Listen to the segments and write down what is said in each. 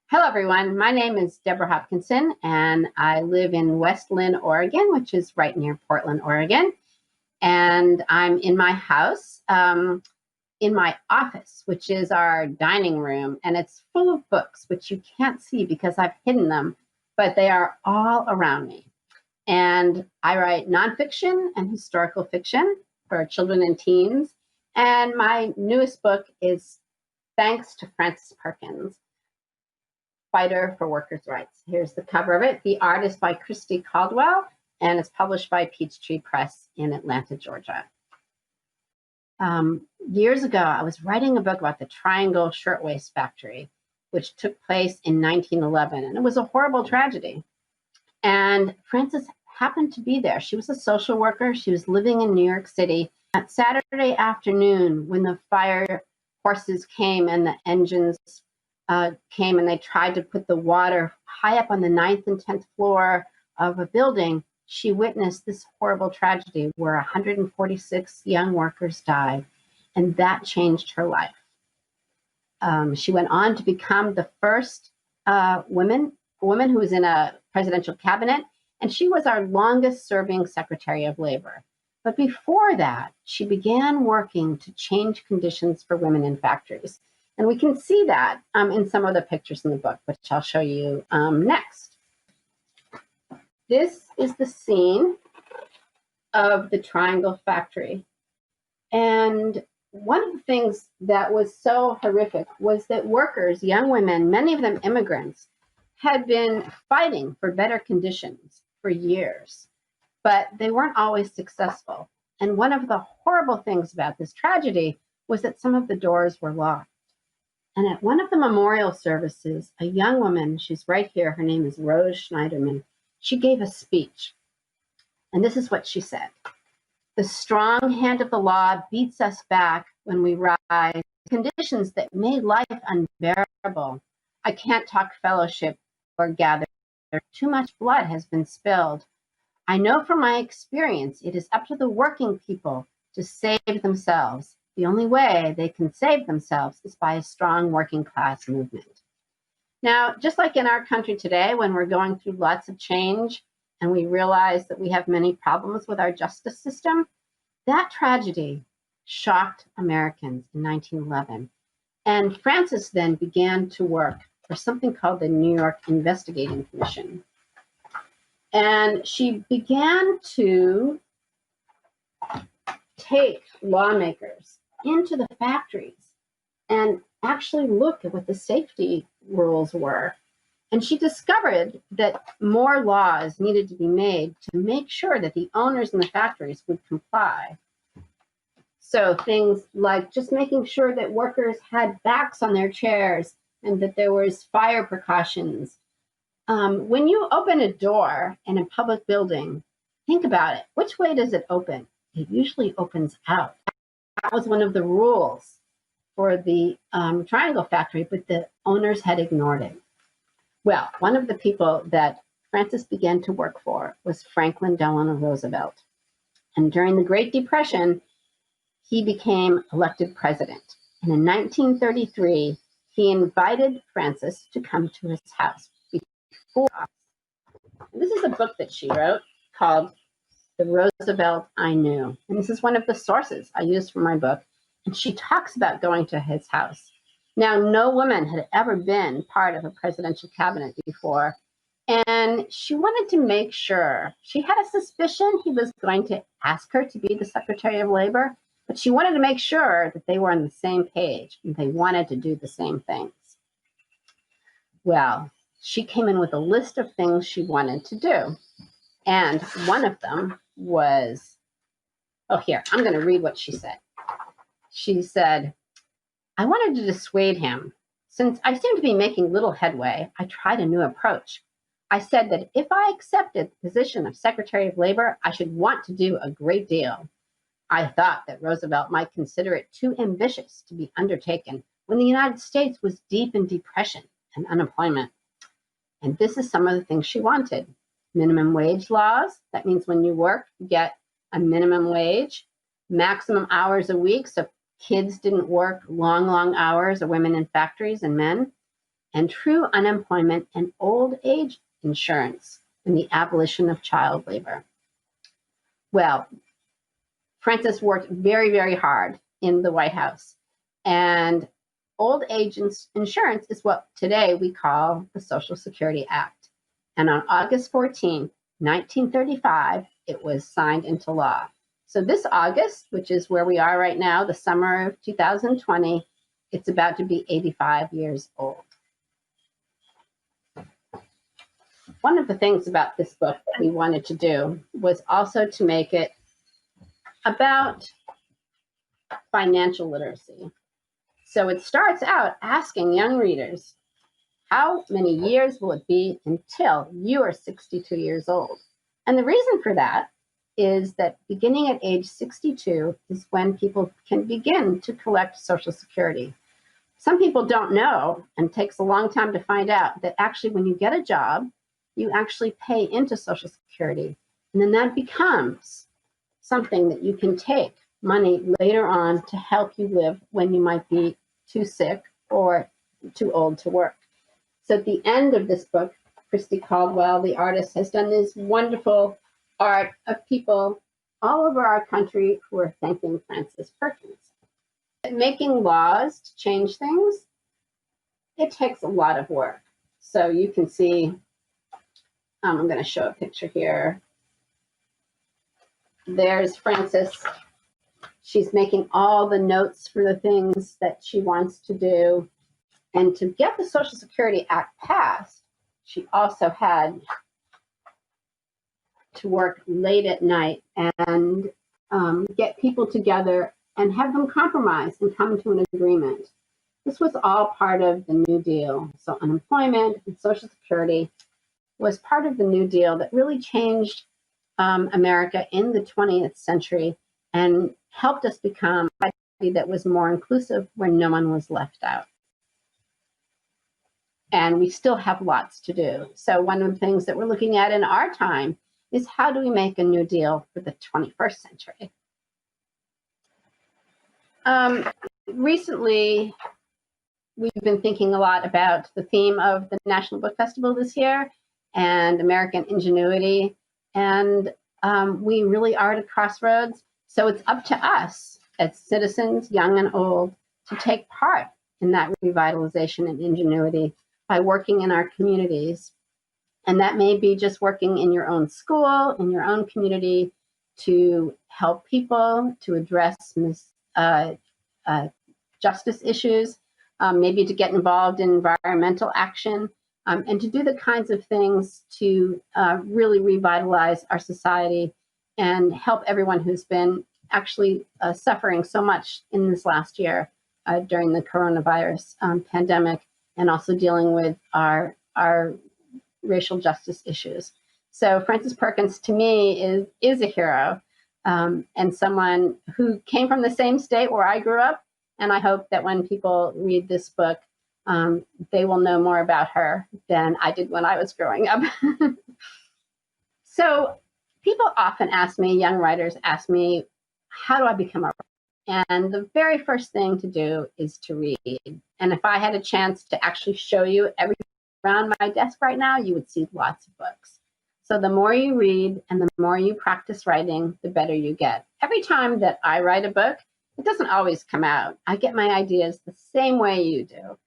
Hello, everyone. My name is Deborah Hopkinson, and I live in West Lynn, Oregon, which is right near Portland, Oregon. And I'm in my house, in my office, which is our dining room, and it's full of books, which you can't see because I've hidden them, but they are all around me. And I write nonfiction and historical fiction for children and teens. And my newest book is Thanks to Frances Perkins, Fighter for Workers' Rights. Here's the cover of it. The art is by Christy Caldwell, and it's published by Peachtree Press in Atlanta, Georgia. Years ago, I was writing a book about the Triangle Shirtwaist Factory, which took place in 1911, and it was a horrible tragedy. And Frances happened to be there. She was a social worker. She was living in New York City. That Saturday afternoon, when the fire horses came and the engines came and they tried to put the water high up on the 9th and 10th floor of a building, she witnessed this horrible tragedy where 146 young workers died, and that changed her life. She went on to become the first woman who was in a presidential cabinet, and she was our longest serving Secretary of Labor. But before that, she began working to change conditions for women in factories. And we can see that in some of the pictures in the book, which I'll show you next. This is the scene of the Triangle Factory. And one of the things that was so horrific was that workers, young women, many of them immigrants, had been fighting for better conditions for years, but they weren't always successful. And one of the horrible things about this tragedy was that some of the doors were locked. And at one of the memorial services, a young woman, she's right here, her name is Rose Schneiderman, she gave a speech. And this is what she said. The strong hand of the law beats us back when we rise, conditions that made life unbearable. I can't talk fellowship or gather. Too much blood has been spilled. I know from my experience, it is up to the working people to save themselves. The only way they can save themselves is by a strong working class movement. Now, just like in our country today, when we're going through lots of change and we realize that we have many problems with our justice system, that tragedy shocked Americans in 1911. And Frances then began to work for something called the New York Investigating Commission. And she began to take lawmakers into the factories and actually look at what the safety rules were. And she discovered that more laws needed to be made to make sure that the owners in the factories would comply. So things like just making sure that workers had backs on their chairs and that there was fire precautions. When you open a door in a public building, think about it. Which way does it open? It usually opens out. That was one of the rules for the Triangle Factory, but the owners had ignored it. Well, one of the people that Frances began to work for was Franklin Delano Roosevelt. And during the Great Depression, he became elected president. And in 1933, he invited Frances to come to his house. And this is a book that she wrote called The Roosevelt I Knew. And this is one of the sources I used for my book. And she talks about going to his house. Now, no woman had ever been part of a presidential cabinet before. And she wanted to make sure, she had a suspicion he was going to ask her to be the Secretary of Labor, but she wanted to make sure that they were on the same page and they wanted to do the same things. Well, she came in with a list of things she wanted to do. And one of them was, oh, here, I'm going to read what she said. She said, I wanted to dissuade him. Since I seem to be making little headway, I tried a new approach. I said that if I accepted the position of Secretary of Labor, I should want to do a great deal. I thought that Roosevelt might consider it too ambitious to be undertaken when the United States was deep in depression and unemployment. And this is some of the things she wanted. Minimum wage laws. That means when you work, you get a minimum wage. Maximum hours a week, so kids didn't work long hours, or women in factories and men. and true unemployment and old age insurance and the abolition of child labor. Well, Frances worked very, very hard in the White House, and old age insurance is what today we call the Social Security Act. And on August 14, 1935, it was signed into law. So this August, which is where we are right now, the summer of 2020, it's about to be 85 years old. One of the things about this book that we wanted to do was also to make it about financial literacy. So it starts out asking young readers, how many years will it be until you are 62 years old? And the reason for that is that beginning at age 62 is when people can begin to collect Social Security. Some people don't know, and it takes a long time to find out, that actually when you get a job, you actually pay into Social Security. And then that becomes something that you can take money later on to help you live when you might be too sick or too old to work. So at the end of this book, Christy Caldwell, the artist, has done this wonderful art of people all over our country who are thanking Frances Perkins. Making laws to change things, it takes a lot of work. So you can see, I'm going to show a picture here. There's Frances. She's making all the notes for the things that she wants to do. And to get the Social Security Act passed, she also had to work late at night and get people together and have them compromise and come to an agreement. This was all part of the New Deal. So unemployment and Social Security was part of the New Deal that really changed America in the 20th century and helped us become a society that was more inclusive, where no one was left out. And we still have lots to do. So one of the things that we're looking at in our time is, how do we make a New Deal for the 21st century? Recently, we've been thinking a lot about the theme of the National Book Festival this year and American ingenuity. And we really are at a crossroads. So it's up to us as citizens, young and old, to take part in that revitalization and ingenuity by working in our communities. And that may be just working in your own school, in your own community, to help people, to address justice issues, maybe to get involved in environmental action, and to do the kinds of things to really revitalize our society and help everyone who's been actually suffering so much in this last year during the coronavirus pandemic, and also dealing with our racial justice issues. So Frances Perkins, to me, is a hero, and someone who came from the same state where I grew up. And I hope that when people read this book, they will know more about her than I did when I was growing up. So people often ask me, young writers ask me, how do I become a writer? And the very first thing to do is to read. And if I had a chance to actually show you everything around my desk right now, you would see lots of books. So the more you read and the more you practice writing, the better you get. Every time that I write a book, it doesn't always come out. I get my ideas the same way you do.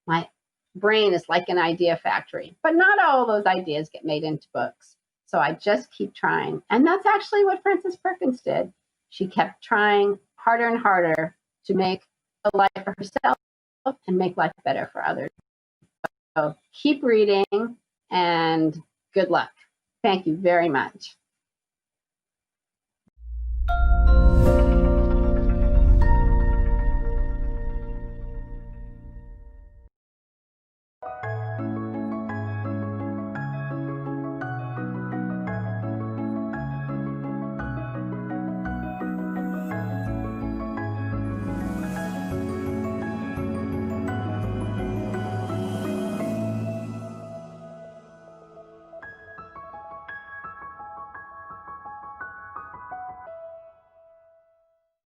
My brain is like an idea factory, but not all those ideas get made into books. So I just keep trying. And that's actually what Frances Perkins did. She kept trying harder and harder to make a life for herself and make life better for others. So keep reading, and good luck. Thank you very much.